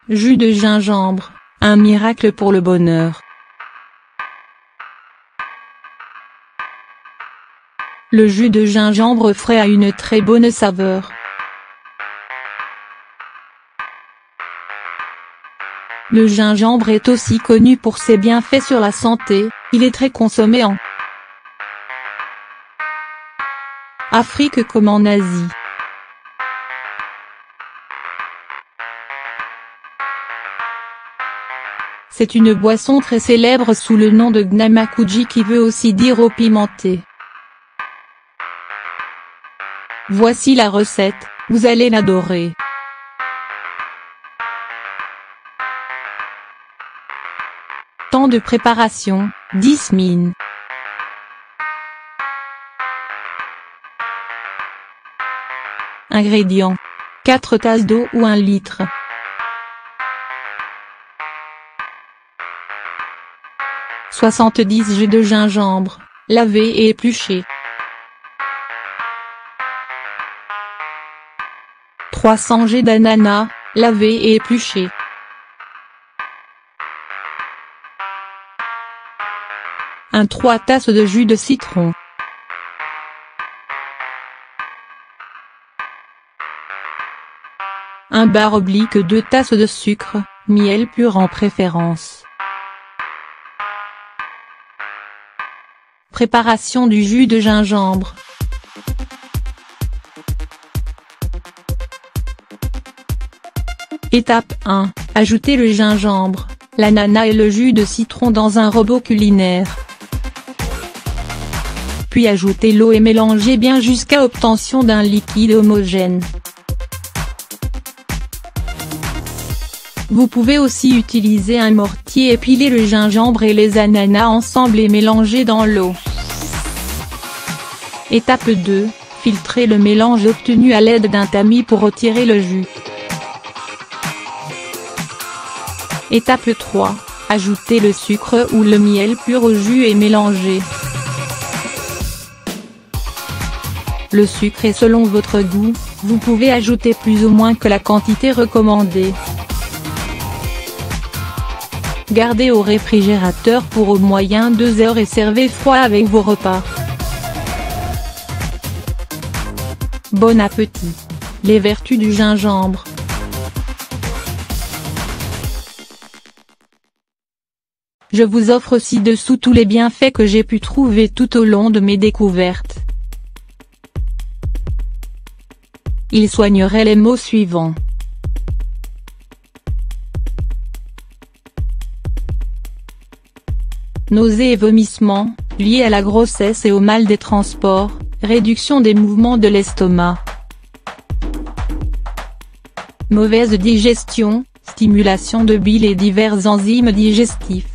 Jus de gingembre, un miracle pour le bonheur. Le jus de gingembre frais a une très bonne saveur. Le gingembre est aussi connu pour ses bienfaits sur la santé, il est très consommé en Afrique comme en Asie. C'est une boisson très célèbre sous le nom de gnamakuji qui veut aussi dire eau pimentée. Voici la recette, vous allez l'adorer. Temps de préparation, 10 min. Ingrédients. 4 tasses d'eau ou 1 litre. « 70 jus de gingembre, lavé et épluché. 300 g d'ananas, lavé et épluché. 3 tasses de jus de citron. 2 tasses de sucre, miel pur en préférence. Préparation du jus de gingembre. Étape 1. Ajoutez le gingembre, l'ananas et le jus de citron dans un robot culinaire. Puis ajoutez l'eau et mélangez bien jusqu'à obtention d'un liquide homogène. Vous pouvez aussi utiliser un mortier et piler le gingembre et les ananas ensemble et mélanger dans l'eau. Étape 2. Filtrez le mélange obtenu à l'aide d'un tamis pour retirer le jus. Étape 3. Ajoutez le sucre ou le miel pur au jus et mélangez. Le sucre est selon votre goût, vous pouvez ajouter plus ou moins que la quantité recommandée. Gardez au réfrigérateur pour au moyen 2 heures et servez froid avec vos repas. Bon appétit. Les vertus du gingembre. Je vous offre ci-dessous tous les bienfaits que j'ai pu trouver tout au long de mes découvertes. Il soignerait les maux suivants. Nausées et vomissements, liés à la grossesse et au mal des transports, réduction des mouvements de l'estomac. Mauvaise digestion, stimulation de bile et divers enzymes digestifs.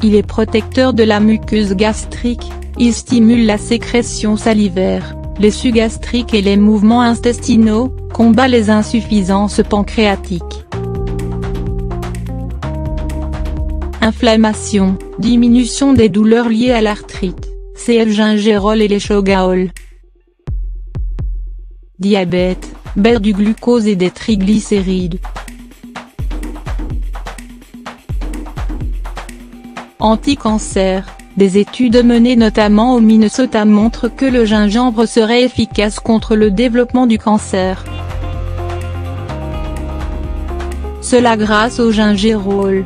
Il est protecteur de la muqueuse gastrique, il stimule la sécrétion salivaire, les sucs gastriques et les mouvements intestinaux, combat les insuffisances pancréatiques. Inflammation, diminution des douleurs liées à l'arthrite, cf gingerol et l'échogaol. Diabète, baisse du glucose et des triglycérides. Anti-cancer, des études menées notamment au Minnesota montrent que le gingembre serait efficace contre le développement du cancer. Cela grâce au gingerol.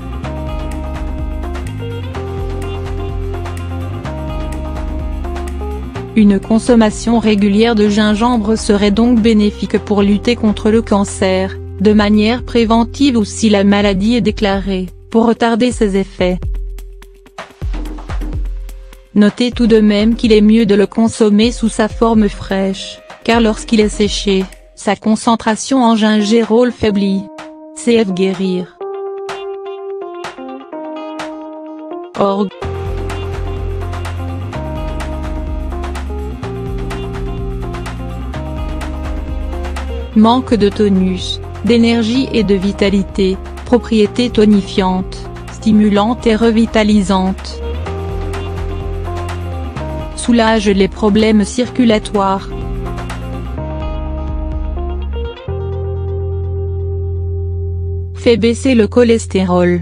Une consommation régulière de gingembre serait donc bénéfique pour lutter contre le cancer, de manière préventive ou si la maladie est déclarée, pour retarder ses effets. Notez tout de même qu'il est mieux de le consommer sous sa forme fraîche, car lorsqu'il est séché, sa concentration en gingerol faiblit. Cf guérir. Org. Manque de tonus, d'énergie et de vitalité, propriétés tonifiantes, stimulantes et revitalisantes. Soulage les problèmes circulatoires. fait baisser le cholestérol.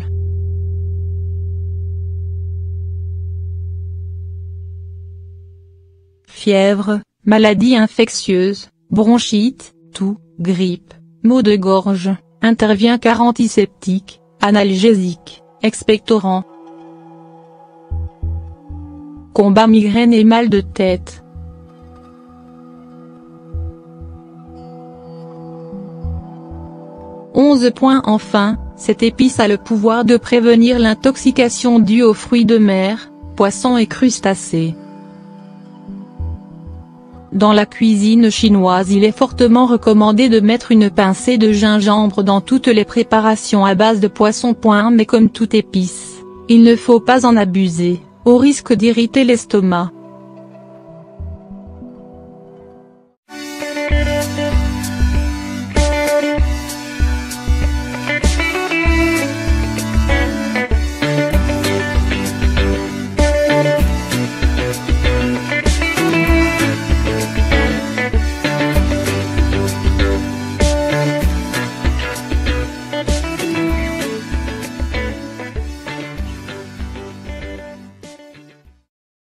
Fièvre, maladies infectieuses, bronchite, toux, grippe, maux de gorge, intervient car antiseptique, analgésique, expectorant. Combat migraine et mal de tête. Enfin, cette épice a le pouvoir de prévenir l'intoxication due aux fruits de mer, poissons et crustacés. Dans la cuisine chinoise, il est fortement recommandé de mettre une pincée de gingembre dans toutes les préparations à base de poisson. Mais comme toute épice, il ne faut pas en abuser, au risque d'irriter l'estomac.